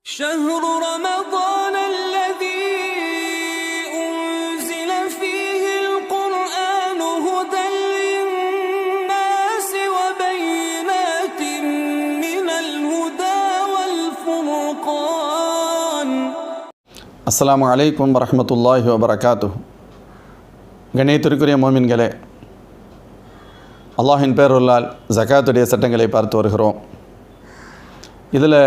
شهر رمضان الذي أنزل فيه القرآن هدى للناس وبينات من الهدى والفرقان. السلام عليكم ورحمة الله وبركاته. கண்ணியத்திற்குரிய மோமின்களே, அல்லாஹின் பேருள்ளால் ஜகாத்துடைய சட்டங்களை பார்த்து வருகிறோம். இதில்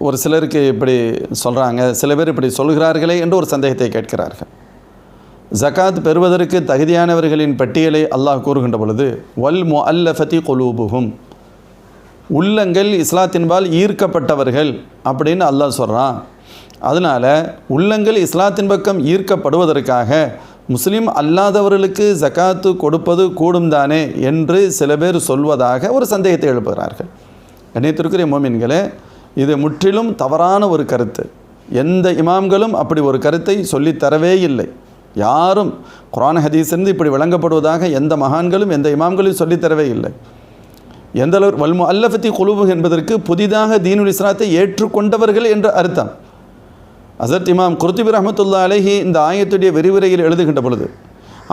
ஒரு சிலருக்கு இப்படி சொல்கிறாங்க, சில பேர் இப்படி சொல்கிறார்களே என்று ஒரு சந்தேகத்தை கேட்கிறார்கள். ஜகாத் பெறுவதற்கு தகுதியானவர்களின் பட்டியலை அல்லாஹ் கூறுகின்ற பொழுது வல் முஅல்லஃபதி குலூபுஹும், உள்ளங்கள் இஸ்லாத்தின்பால் ஈர்க்கப்பட்டவர்கள் அப்படின்னு அல்லாஹ் சொல்கிறான். அதனால் உள்ளங்கள் இஸ்லாத்தின் பக்கம் ஈர்க்கப்படுவதற்காக முஸ்லீம் அல்லாதவர்களுக்கு ஜகாத்து கொடுப்பது கூடும் தானே என்று சில பேர் சொல்வதாக ஒரு சந்தேகத்தை எழுப்புகிறார்கள். கண்ணியத்திற்குரிய மோமின்களே, இது முற்றிலும் தவறான ஒரு கருத்து. எந்த இமாம்களும் அப்படி ஒரு கருத்தை சொல்லித்தரவே இல்லை. யாரும் குர்ஆன் ஹதீஸிலிருந்து இப்படி விளங்கப்படுவதாக எந்த மகான்களும் எந்த இமாம்களும் சொல்லித்தரவே இல்லை. எந்த அளவு வல் முஅல்லஃபதி குலூபு என்பதற்கு புதிதாக தீனுல் இஸ்லாத்தை ஏற்றுக்கொண்டவர்கள் என்ற அர்த்தம். ஹஸரத் இமாம் குர்துபி ரஹ்மத்துல்லாஹி அலைஹி இந்த ஆயத்துடைய விரிவுரையில் எழுதுகின்ற பொழுது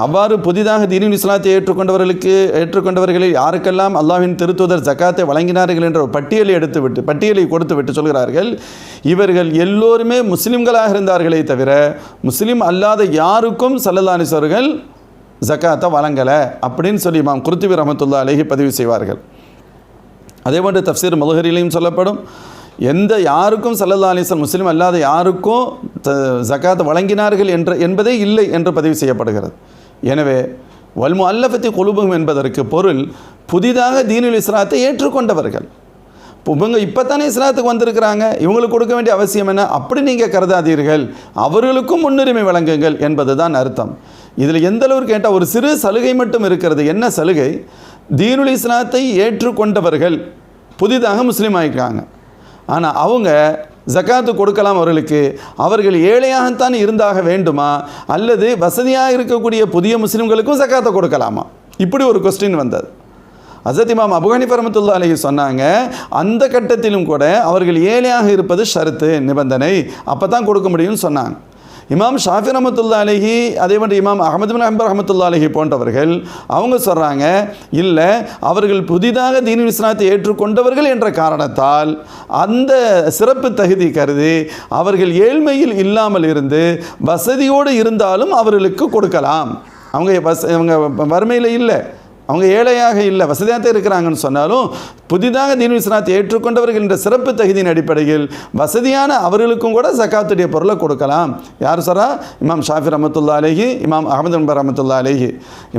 அவ்வாறு புதிதாக தீனுல் இஸ்லாத்தை ஏற்றுக்கொண்டவர்களில் யாருக்கெல்லாம் அல்லாஹ்வின் திருத்தூதர் ஜகாத்தை வழங்கினார்கள் என்ற பட்டியலை கொடுத்துவிட்டு சொல்கிறார்கள், இவர்கள் எல்லோருமே முஸ்லிம்களாக இருந்தார்களே தவிர முஸ்லீம் அல்லாத யாருக்கும் ஸல்லல்லாஹு அலைஹி வஸல்லம் ஜகாத்தை வழங்கலை அப்படின்னு சொல்லி இமாம் குர்துபி ரஹ்மத்துல்லாஹி அலைஹி பதிவு செய்வார்கள். அதேபோன்று தஃப்சீர் மல்ஹரிலையும் சொல்லப்படும், யாருக்கும் ஸல்லல்லாஹு அலைஹி வஸல்லம் முஸ்லீம் அல்லாத யாருக்கும் ஜகாத் வழங்கினார்கள் என்பதே இல்லை என்று பதிவு செய்யப்படுகிறது. எனவே வல் முஅல்லஃபதி குலூபுஹும் என்பதற்கு பொருள் புதிதாக தீனுல் இஸ்லாத்தை ஏற்றுக்கொண்டவர்கள். இவங்க இப்போ தானே இஸ்லாத்துக்கு வந்திருக்கிறாங்க, இவங்களுக்கு கொடுக்க வேண்டிய அவசியம் என்ன, அப்படி நீங்கள் கருதாதீர்கள், அவர்களுக்கும் முன்னுரிமை வழங்குங்கள் என்பது தான் அர்த்தம். இதில் எந்த அளவுக்கு கேட்டால் ஒரு சிறு சலுகை மட்டும் இருக்கிறது. என்ன சலுகை? தீனுல் இஸ்லாத்தை ஏற்றுக்கொண்டவர்கள் புதிதாக முஸ்லீம் ஆகிருக்காங்க, ஆனால் அவங்க ஜகாத்து கொடுக்கலாம். அவர்கள் ஏழையாகத்தான் இருந்தாக வேண்டுமா, அல்லது வசதியாக இருக்கக்கூடிய புதிய முஸ்லீம்களுக்கும் ஜகாத்தை கொடுக்கலாமா? இப்படி ஒரு கொஸ்டின் வந்தது. ஹஸரத் இமாம் அபூ ஹனீஃபா ரஹ்மத்துல்லாஹி அலைஹி சொன்னாங்க, அந்த கட்டத்திலும் கூட அவர்கள் ஏழையாக இருப்பது ஷரத்து, நிபந்தனை, அப்போ தான் கொடுக்க முடியும்னு சொன்னாங்க. இமாம் ஷாஃபி ரஹ்மத்துல்லாஹி அலைஹி, அதே மாதிரி இமாம் அஹ்மது பின் ஹம்பல் ரஹ்மத்துல்லாஹி அலைஹி போன்றவர்கள் அவங்க சொல்கிறாங்க, இல்லை, அவர்கள் புதிதாக தீனுல் இஸ்லாத்தை ஏற்றுக்கொண்டவர்கள் என்ற காரணத்தால் அந்த சிறப்பு தகுதி கருதி அவர்கள் ஏழ்மையில் இல்லாமல் இருந்து வசதியோடு இருந்தாலும் அவர்களுக்கு கொடுக்கலாம். அவங்க வறுமையில் இல்லை, அவங்க ஏழையாக இல்லை, வசதியாக தான் இருக்கிறாங்கன்னு சொன்னாலும் புதிதாக தீனுல் இஸ்லாத்தை ஏற்றுக்கொண்டவர்கள் என்ற சிறப்பு தகுதியின் அடிப்படையில் வசதியான அவர்களுக்கும் கூட ஜகாத்துடைய பொருளை கொடுக்கலாம். யார் சொல்கிறா? இமாம் ஷாஃபி ரஹ்மத்துல்லாஹி அலைஹி, இமாம் அஹ்மது பின் ரஹ்மத்துல்லாஹி அலைஹி.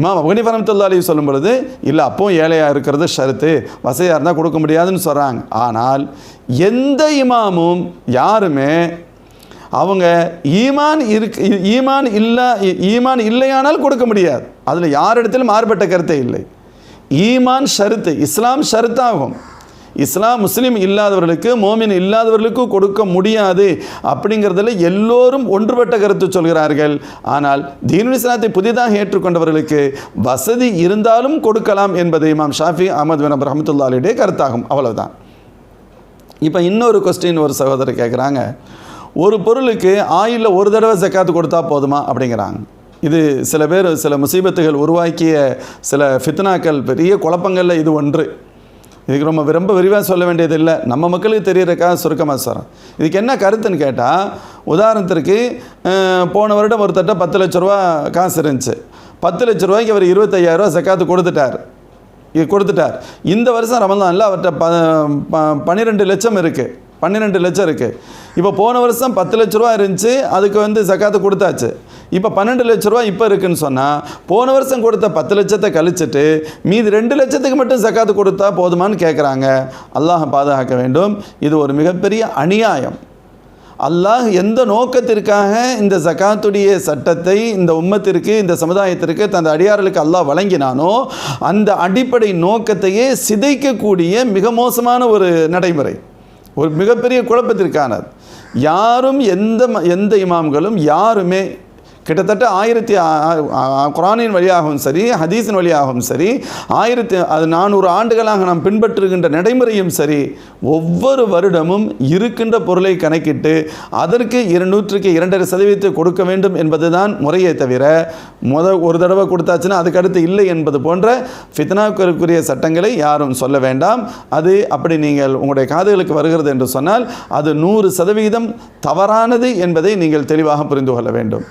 இமாம் அபூ ஹனீஃபா ரஹ்மத்துல்லாஹி அலைஹி சொல்லும் பொழுது இல்லை, அப்போவும் ஏழையாக இருக்கிறது ஷரத்து, வசதியாக இருந்தால் கொடுக்க முடியாதுன்னு சொல்கிறாங்க. ஆனால் எந்த இமாமும் யாருமே அவங்க ஈமான் இல்லையானால் கொடுக்க முடியாது. அதில் யாரிடத்திலும் மாறுபட்ட கருத்தே இல்லை. ஈமான் ஷருத்து, இஸ்லாம் ஷருத்தாகும். இஸ்லாம் முஸ்லீம் இல்லாதவர்களுக்கு, மோமின் இல்லாதவர்களுக்கு கொடுக்க முடியாது அப்படிங்கிறதுல எல்லோரும் ஒன்றுபட்ட கருத்து சொல்கிறார்கள். ஆனால் தீனுல் இஸ்லாத்தை புதிதாக ஏற்றுக்கொண்டவர்களுக்கு வசதி இருந்தாலும் கொடுக்கலாம் என்பது இமாம் ஷாஃபி அஹ்மது பின் ஹம்பல் ரஹ்மத்துல்லாஹி அலைஹி கருத்தாகும். அவ்வளவுதான். இப்போ இன்னொரு கொஸ்டின் ஒரு சகோதரர் கேட்குறாங்க, ஒரு பொருளுக்கு ஆயிலில் ஒரு தடவை ஜக்காத்து கொடுத்தா போதுமா அப்படிங்கிறாங்க. இது சில பேர் சில முசீபத்துகள் உருவாக்கிய சில ஃபித்னாக்கள், பெரிய குழப்பங்களில் இது ஒன்று. இதுக்கு ரொம்ப விரிவாக சொல்ல வேண்டியது இல்லை, நம்ம மக்களுக்கு தெரிகிறக்காக சுருக்கமாக சொல்கிறேன். இதுக்கு என்ன கருத்துன்னு கேட்டால், உதாரணத்திற்கு போன வருடம் ஒருத்தட்ட 10 லட்ச ரூபா காசு இருந்துச்சு. 10 லட்ச ரூபாய்க்கு அவர் 25,000 ரூபா ஜக்காத்து கொடுத்துட்டார். இந்த வருஷம் ரமலானில் அவர்கிட்ட 12 லட்சம் இருக்குது. 12 லட்சம் இருக்குது. இப்போ போன வருஷம் 10 லட்ச ரூபா இருந்துச்சு, அதுக்கு ஜக்காத்து கொடுத்தாச்சு. இப்போ 12 லட்ச ரூபா இப்போ இருக்குன்னு சொன்னால் போன வருஷம் கொடுத்த 10 லட்சத்தை கழிச்சிட்டு மீது 2 லட்சத்துக்கு மட்டும் ஜக்காத்து கொடுத்தா போதுமான்னு கேட்குறாங்க. அல்லாஹ் பாதுகாக்க வேண்டும். இது ஒரு மிகப்பெரிய அநியாயம். அல்லாஹ் எந்த நோக்கத்திற்காக இந்த ஜகாத்துடைய சட்டத்தை இந்த உம்மத்திற்கு, இந்த சமுதாயத்திற்கு, தந்த அடியார்களுக்கு அல்லாஹ் வழங்கினானோ அந்த அடிப்படை நோக்கத்தையே சிதைக்கக்கூடிய மிக மோசமான ஒரு நடைமுறை, ஒரு மிகப்பெரிய குழப்பத்திற்கானது. யாரும் எந்த இமாம்களும் யாருமே கிட்டத்தட்ட குர்ஆனின் வழியாகவும் சரி, ஹதீஸின் வழியாகவும் சரி, 1400 ஆண்டுகளாக நாம் பின்பற்றுகின்ற நடைமுறையும் சரி, ஒவ்வொரு வருடமும் இருக்கின்ற பொருளை கணக்கிட்டு அதற்கு 202.5% கொடுக்க வேண்டும் என்பதுதான் முறையே தவிர, ஒரு தடவை கொடுத்தாச்சுன்னா அதுக்கு அடுத்து இல்லை என்பது போன்ற ஃபித்னாவுக்குரிய சட்டங்களை யாரும் சொல்ல வேண்டாம். அது அப்படி நீங்கள் உங்களுடைய காதுகளுக்கு வருகிறது என்று சொன்னால் அது 100% தவறானது என்பதை நீங்கள் தெளிவாக புரிந்து கொள்ள வேண்டும்.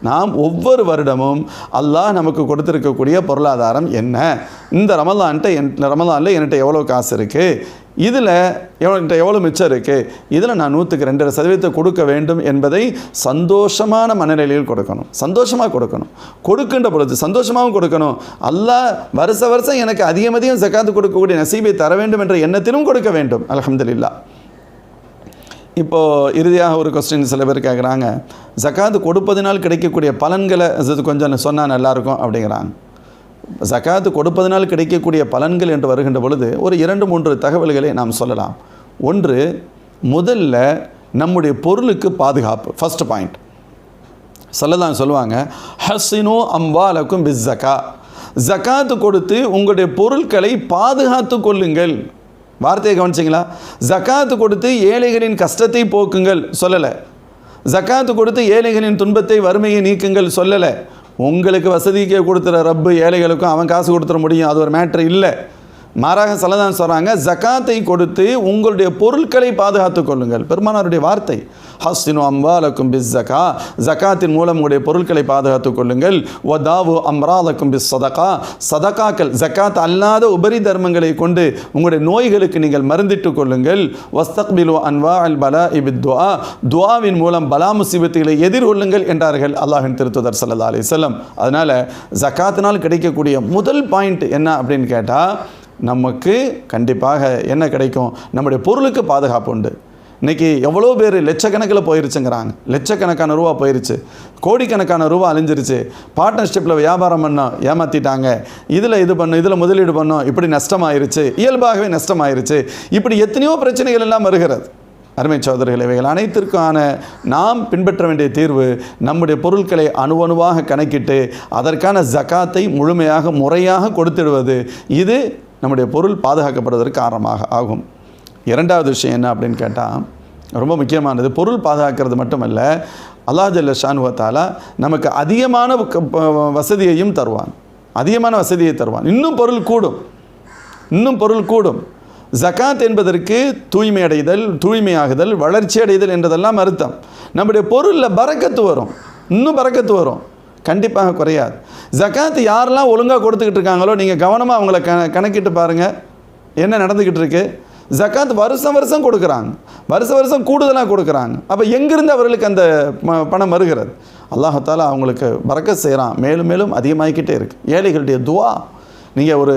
நாம் ஒவ்வொரு வருடமும் அல்லாஹ் நமக்கு கொடுத்திருக்கக்கூடிய பொருளாதாரம் என்ன, இந்த ரமலானில் என்கிட்ட எவ்வளோ காசு இருக்குது, இதில் என்கிட்ட எவ்வளோ மிச்சம் இருக்குது, இதில் நான் 102% கொடுக்க வேண்டும் என்பதை சந்தோஷமான மனநிலையில் கொடுக்கணும். சந்தோஷமாக கொடுக்கணும். கொடுக்கின்ற பொழுது சந்தோஷமாகவும் கொடுக்கணும். அல்லாஹ் வருஷம் எனக்கு அதிகம் ஜகாத்து கொடுக்கக்கூடிய நசீபை தர வேண்டும் என்ற எண்ணத்திலும் கொடுக்க வேண்டும். அல்ஹம்துலில்லாஹ். இப்போது இறுதியாக ஒரு கொஸ்டின் சில பேர் கேட்குறாங்க, ஜகாத்து கொடுப்பதினால் கிடைக்கக்கூடிய பலன்களை கொஞ்சம் சொன்னால் நல்லாயிருக்கும் அப்படிங்கிறாங்க. ஜகாத்து கொடுப்பதினால் கிடைக்கக்கூடிய பலன்கள் என்று வருகின்ற பொழுது ஒரு 2-3 தகவல்களை நாம் சொல்லலாம். ஒன்று, முதல்ல நம்முடைய பொருளுக்கு பாதுகாப்பு. ஃபர்ஸ்ட் பாயிண்ட் சொல்லலாம். சொல்லுவாங்க, ஹஸ்ஸினு அம்வாலக்கும் பிஸ் ஜகா, ஜகாத்து கொடுத்து உங்களுடைய பொருட்களை பாதுகாத்து கொள்ளுங்கள். வார்த்தையை கவனிச்சிங்களா? ஜகாத்து கொடுத்து ஏழைகளின் கஷ்டத்தை போக்குங்கள் சொல்லலை. ஜகாத்து கொடுத்து ஏழைகளின் துன்பத்தை, வறுமையை நீக்குங்கள் சொல்லலை. உங்களுக்கு வசதிக்கு கொடுத்துற ரப்பு ஏழைகளுக்கும் அவன் காசு கொடுத்துட முடியும், அது ஒரு மேட்ரு இல்லை. மாறாக சொல்லதான் சொல்கிறாங்க, ஜகாத்தை கொடுத்து உங்களுடைய பொருட்களை பாதுகாத்து கொள்ளுங்கள். பெருமானாருடைய வார்த்தை, ஹஸ்ஸினு அம்வாலக்கும் பிஸ் ஜகா, ஜகாத்தின் மூலம் உங்களுடைய பொருட்களை பாதுகாத்து கொள்ளுங்கள். வதாவு அம்ராலக்கும் பிஸ் சதகா, சதகாக்கள் ஜகாத் அல்லாத உபரி தர்மங்களை கொண்டு உங்களுடைய நோய்களுக்கு நீங்கள் மருந்திட்டு கொள்ளுங்கள். வஸ்தக்பிலு அன்வா அல் பலா இபித் துஆ, துஆவின் மூலம் பலா முசீபத்துகளை எதிர்கொள்ளுங்கள் என்றார்கள் அல்லாஹ்வின் திருத்தூதர் ஸல்லல்லாஹு அலைஹி வஸல்லம். அதனால் ஜகாத்தினால் கிடைக்கக்கூடிய முதல் பாயிண்ட் என்ன அப்படின்னு கேட்டால், நமக்கு கண்டிப்பாக என்ன கிடைக்கும், நம்முடைய பொருளுக்கு பாதுகாப்பு உண்டு. இன்றைக்கி எவ்வளோ பேர் லட்சக்கணக்கில் போயிருச்சுங்கிறாங்க. லட்சக்கணக்கான ரூபா போயிருச்சு, கோடிக்கணக்கான ரூபா அழிஞ்சிருச்சு. பார்ட்னர்ஷிப்பில் வியாபாரம் பண்ணோம், ஏமாற்றிட்டாங்க. இதில் இது பண்ணோம், இதில் முதலீடு பண்ணோம், இப்படி நஷ்டமாயிருச்சு, இயல்பாகவே நஷ்டமாயிருச்சு. இப்படி எத்தனையோ பிரச்சனைகள் எல்லாம் வருகிறது. அருமை சகோதரர்களே, இவைகள் அனைத்திற்கான நாம் பின்பற்ற வேண்டிய தீர்வு, நம்முடைய பொருட்களை அணுவணுவாக கணக்கிட்டு அதற்கான ஜகாத்தை முழுமையாக முறையாக கொடுத்துடுவது. இது நம்முடைய பொருள் பாதுகாக்கப்படுவதற்கு காரணமாக ஆகும். இரண்டாவது விஷயம் என்ன அப்படின்னு கேட்டால், ரொம்ப முக்கியமானது, பொருள் பாதுகாக்கிறது மட்டுமல்ல, அல்லாஹ் ஜல்ல ஷானுஹு வ தஆலா நமக்கு அதிகமான வசதியையும் தருவான். அதிகமான வசதியை தருவான். இன்னும் பொருள் கூடும். ஜகாத் என்பதற்கு தூய்மை அடைதல், தூய்மையாகுதல், வளர்ச்சி அடைதல் என்றதெல்லாம் அர்த்தம். நம்முடைய பொருளில் பரக்கத்து வரும், இன்னும் பரக்கத்து வரும், கண்டிப்பாக குறையாது. ஜகாத் யாரெல்லாம் ஒழுங்காக கொடுத்துக்கிட்டு இருக்காங்களோ நீங்கள் கவனமாக அவங்கள கணக்கிட்டு பாருங்கள் என்ன நடந்துக்கிட்டு இருக்கு. ஜகாத் வருஷம் கொடுக்குறாங்க, வருஷம் கூடுதலாக கொடுக்குறாங்க. அப்போ எங்கிருந்து அவர்களுக்கு அந்த பணம் வருகிறது? அல்லாஹ் தஆலா அவங்களுக்கு பரக்கத் செய்கிறான், மேலும் மேலும் அதிகமாகிக்கிட்டே இருக்குது. ஏழைகளுடைய துஆ, நீங்கள் ஒரு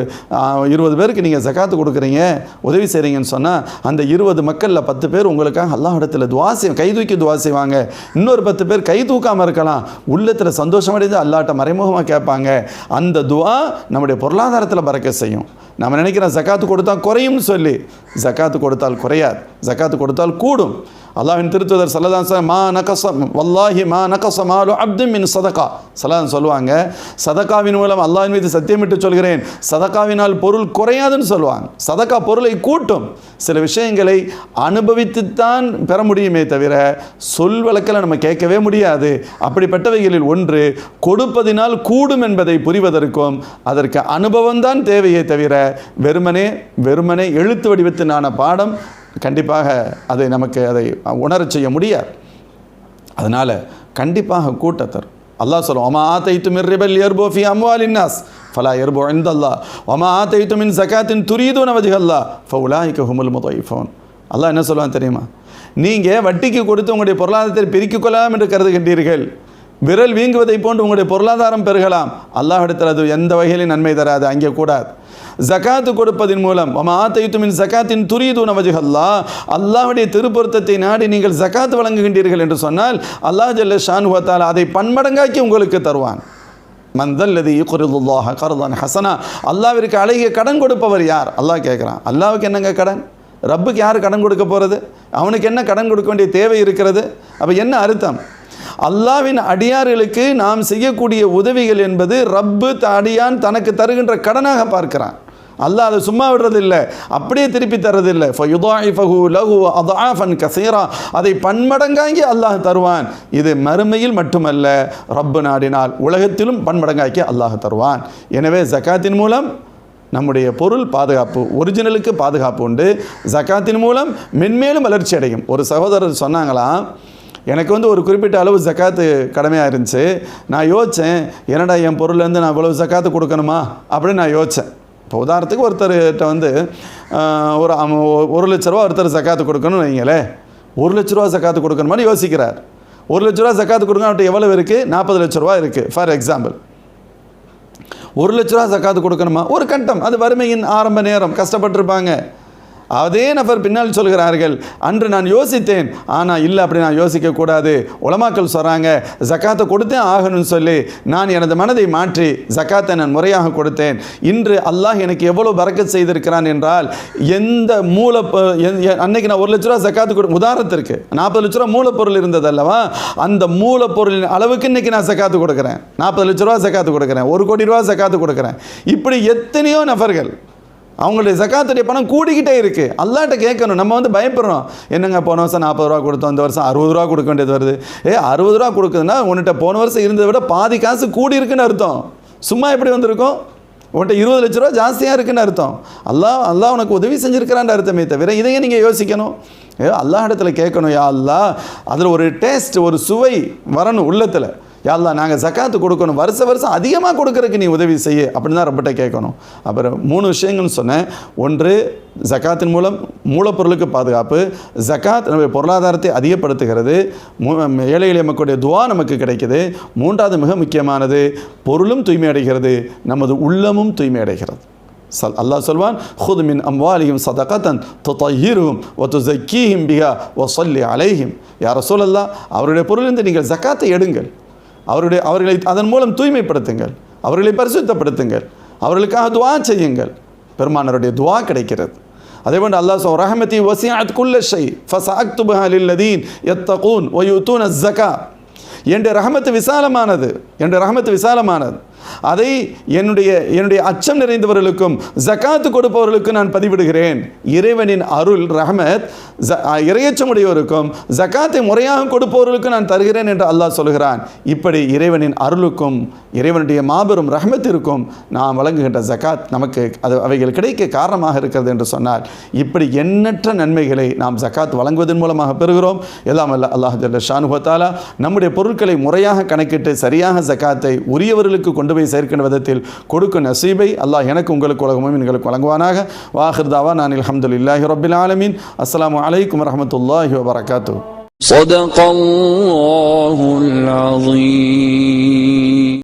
20 பேருக்கு நீங்கள் ஜகாத்து கொடுக்குறீங்க, உதவி செய்கிறீங்கன்னு சொன்னால் அந்த 20 மக்களில் 10 பேர் உங்களுக்காக அல்லாஹ் இடத்துல துஆ கை தூக்கி துஆ செய்வாங்க. இன்னொரு 10 பேர் கை தூக்காமல் இருக்கலாம், உள்ளத்தில் சந்தோஷமடைந்து அல்லாஹ்ட்ட மறைமுகமாக கேட்பாங்க. அந்த துஆ நம்முடைய பொருளாதாரத்தில் பரக்கத் செய்யும். நம்ம நினைக்கிறோம் ஜகாத்து கொடுத்தால் குறையும்னு சொல்லி, ஜகாத்து கொடுத்தால் குறையாது, ஜகாத்து கொடுத்தால் கூடும். அல்லாஹ்வின் திருத்தூதர் ஸல்லல்லாஹு அலைஹி வஸல்லம், மா நகஸ வல்லாஹி மா நகஸ மாலு அப்தின் மின் சதகா, ஸல்லல்லாஹு சொல்லுவாங்க, சதகாவின் மூலம் அல்லாஹ்வின் மீது சத்தியமிட்டு சொல்கிறேன், சதகாவினால் பொருள் குறையாதுன்னு சொல்லுவாங்க. சதகா பொருளை கூட்டும். சில விஷயங்களை அனுபவித்துத்தான் பெற முடியுமே தவிர சொல் வழக்கில் நம்ம கேட்கவே முடியாது. அப்படிப்பட்டவைகளில் ஒன்று கொடுப்பதினால் கூடும் என்பதை புரிவதற்கும் அதற்கு அனுபவம்தான் தேவையே தவிர வெறுமனே எழுத்து வடிவத்தினான பாடம் கண்டிப்பாக அதை நமக்கு அதை உணரச் செய்ய முடியாது. அதனால் கண்டிப்பாக கூட்டத்தர் அல்லாஹ் சொல்லுவோம், ஒமா ஆத்தைத்து மின் ரிபல் யர்பு ஃபி அம்வாலின் நாஸ் ஃபலா யர்பு இன்தல்லாஹ் ஒமா ஆத்தைத்து மின் ஸகாத்தின் துரீதுன வஜ்ஹல்லாஹ் ஃபஉலாயிக ஹுமுல் முதைஃபூன். அல்லாஹ் என்ன சொல்லுவான் தெரியுமா? நீங்கள் வட்டிக்கு கொடுத்து உங்களுடைய பொருளாதாரத்தை பெருக்கிக் கொள்ளலாம் என்று கருதுகின்றீர்கள், விரல் வீங்குவதை போன்று உங்களுடைய பொருளாதாரம் பெருகலாம். அல்லாஹ்விடத்தில் அது எந்த வகையிலும் நன்மை தராது, அங்கே கூடாது. ஜகாத்து கொடுப்பதின் மூலம் ஒமா ஆத்தைத்து மின் ஸகாத்தின் துரீதுன வஜ்ஹல்லாஹ், அல்லாஹ்வுடைய திருப்பொருத்தத்தை நாடி நீங்கள் ஜகாத் வழங்குகின்றீர்கள் என்று சொன்னால் அல்லாஹ் ஜல்ல ஷானுஹு வ தஆலா அதை பன்மடங்காக்கி உங்களுக்கு தருவான். மன்தல்லதி யுக்ரிதுல்லாஹ கர்தன் ஹசனா, அல்லாஹ்விற்கு அழகிய கடன் கொடுப்பவர் யார்? அல்லாஹ் கேட்குறான். அல்லாஹ்வுக்கு என்னங்க கடன்? ரப்புக்கு யார் கடன் கொடுக்க போகிறது? அவனுக்கு என்ன கடன் கொடுக்க வேண்டிய தேவை இருக்கிறது? அப்போ என்ன அர்த்தம்? அல்லாஹ்வின் அடியார்களுக்கு நாம் செய்யக்கூடிய உதவிகள் என்பது ரப்பு அடியான் தனக்கு தருகின்ற கடனாக பார்க்கிறான். அல்லாஹ் அதை சும்மா விடுறதில்லை, அப்படியே திருப்பி தரதில்லை. அதை பன்மடங்காக்கி அல்லாஹ் தருவான். இது மறுமையில் மட்டுமல்ல, ரப்பு நாடினால் உலகத்திலும் பன்மடங்காக்கி அல்லாஹ் தருவான். எனவே ஜகாத்தின் மூலம் நம்முடைய பொருள் பாதுகாப்பு, ஒரிஜினலுக்கு பாதுகாப்பு உண்டு. ஜகாத்தின் மூலம் மென்மேலும் வளர்ச்சி அடையும். ஒரு சகோதரர் சொன்னாங்களாம், எனக்கு ஒரு குறிப்பிட்ட அளவு ஜக்காத்து கடமையாக இருந்துச்சு. நான் யோசித்தேன், என்னடா என் பொருள்லேருந்து நான் இவ்வளவு ஜக்காத்து கொடுக்கணுமா அப்படின்னு நான் யோசித்தேன். இப்போ உதாரணத்துக்கு ஒருத்தர்கிட்ட ஒரு 1 லட்ச ரூபா ஒருத்தர் ஜக்காத்து கொடுக்கணும்னு வைங்களே, 1 லட்ச ரூபா ஜக்காத்து கொடுக்கணுமான்னு யோசிக்கிறார். 1 லட்ச ரூபா ஜக்காத்து கொடுக்கணும், அவர்கிட்ட எவ்வளோ இருக்குது? 40 லட்ச ரூபா இருக்குது. ஃபார் எக்ஸாம்பிள், 1 லட்ச ரூபா ஜக்காத்து கொடுக்கணுமா? ஒரு கட்டம், அது வறுமையின் ஆரம்ப நேரம், கஷ்டப்பட்டிருப்பாங்க. அதே நபர் பின்னால் சொல்கிறார்கள், அன்று நான் யோசித்தேன், ஆனால் இல்லை, அப்படி நான் யோசிக்கக்கூடாது. உலமாக்கள் சொல்கிறாங்க ஜக்காத்தை கொடுத்தே ஆகணும்னு சொல்லி நான் எனது மனதை மாற்றி ஜக்காத்தை நான் முறையாக கொடுத்தேன். இன்று அல்லாஹ் எனக்கு எவ்வளோ பரக்கத் செய்திருக்கிறான் என்றால், எந்த அன்னைக்கு நான் 1 லட்ச ரூபா ஜக்காத்து உதாரணத்திற்கு 40 லட்ச ரூபா மூலப்பொருள் இருந்தது அல்லவா, அந்த மூலப்பொருளின் அளவுக்கு இன்றைக்கி நான் ஜக்காத்து கொடுக்குறேன். 40 லட்ச ரூபா ஜக்காத்து கொடுக்குறேன், 1 கோடி ரூபா ஜக்காத்து கொடுக்குறேன். இப்படி எத்தனையோ நபர்கள் அவங்களுடைய ஜக்காத்துடைய பணம் கூடிக்கிட்டே இருக்குது. அல்லாட்ட கேட்கணும். நம்ம பயப்படுறோம், என்னங்க போன வருஷம் 40 ரூபா கொடுத்தோம், இந்த வருஷம் 60 ரூபா கொடுக்க வேண்டியது வருது. 60 ரூபா கொடுக்குதுன்னா உன்கிட்ட போன வருஷம் இருந்ததை விட பாதி காசு கூடி இருக்குன்னு அர்த்தம். சும்மா எப்படி வந்திருக்கும்? உன்கிட்ட 20 லட்ச ரூபா ஜாஸ்தியாக இருக்குன்னு அர்த்தம். அல்லாஹ் உனக்கு உதவி செஞ்சுருக்கிறான்னு அர்த்தமே தவிர இதையே நீங்கள் யோசிக்கணும். அல்லாஹ் இடத்துல கேட்கணும், யா அல்லாஹ் அதில் ஒரு டேஸ்ட், ஒரு சுவை வரணும் உள்ளத்தில். யா அல்லாஹ் நாங்கள் ஜக்காத்து கொடுக்கணும், வருஷம் அதிகமாக கொடுக்கறதுக்கு நீ உதவி செய்ய, அப்படின்னு தான் ரப்பிட்ட கேட்கணும். அப்புறம் 3 விஷயங்கள்னு சொன்னேன். ஒன்று, ஜக்காத்தின் மூலம் மூலப்பொருளுக்கு பாதுகாப்பு. ஜக்காத் நம்முடைய பொருளாதாரத்தை அதிகப்படுத்துகிறது. ஏழை எளிய மக்களுடைய துவா நமக்கு கிடைக்குது. 3வது மிக முக்கியமானது, பொருளும் தூய்மை அடைகிறது, நமது உள்ளமும் தூய்மை அடைகிறது. அல்லாஹ் சொல்வான், ஹுத் மின் அம்வாலிஹிம் ஸதகத்தன் துதஹிருஹும் வ துஸக்கீஹிம் பிஹா வ ஸல்லி அலைஹிம். யா ரசூலல்லாஹ், அவருடைய பொருளிலிருந்து நீங்கள் ஜக்காத்தை எடுங்கள், அவர்களை அதன் மூலம் தூய்மைப்படுத்துங்கள், அவர்களை பரிசுத்தப்படுத்துங்கள், அவர்களுக்காக துவா செய்யுங்கள். பெருமானருடைய துவா கிடைக்கிறது. அதேபோன்று அல்லாஹ் சொல்றான், ரஹ்மதி வஸிஅத் குல்ல ஷை ஃபஸஅக்துபஹா லில்லதீன் யத்தகூன் வ யூதூன ஸக்கா. என்னுடைய ரஹமத்து விசாலமானது, அதை என்னுடைய அச்சம் நிறைந்தவர்களுக்கும் ஜக்காத்து கொடுப்பவர்களுக்கும் நான் பதிவிடுகிறேன். இறைவனின் அருள் ரஹமத் இறையச்சமுடையவருக்கும் ஜக்காத்தை முறையாக கொடுப்பவர்களுக்கும் நான் தருகிறேன் என்று அல்லாஹ் சொல்கிறான். இப்படி இறைவனின் அருளுக்கும் இறைவனுடைய மாபெரும் ரஹமத்திற்கும் நாம் வழங்குகின்ற ஜக்காத் நமக்கு அவைகள் கிடைக்க காரணமாக இருக்கிறது என்று சொன்னால், இப்படி எண்ணற்ற நன்மைகளை நாம் ஜக்காத் வழங்குவதன் மூலமாக பெறுகிறோம். எல்லாம் அல்ல அல்லாஹ் ஜல்ல ஷானுஹு வ தஆலா நம்முடைய பொருட்களை முறையாக கணக்கிட்டு சரியாக ஜக்காத்தை உரியவர்களுக்கு கொண்டு போய் சேர்க்கின்ற விதத்தில் கொடுக்கும் நசீபை அல்லாஹ் எனக்கு உங்களுக்கு உலகமும் எங்களுக்கு வழங்குவானாக. வாஹிர் தாவானா அல்ஹம்துலில்லாஹி ரப்பில் ஆலமீன். அஸ்ஸலாமு அலைக்கும் வரஹ்மத்துல்லாஹி வபரகாத்துஹு. ஸதகல்லாஹுல் அஸீம்.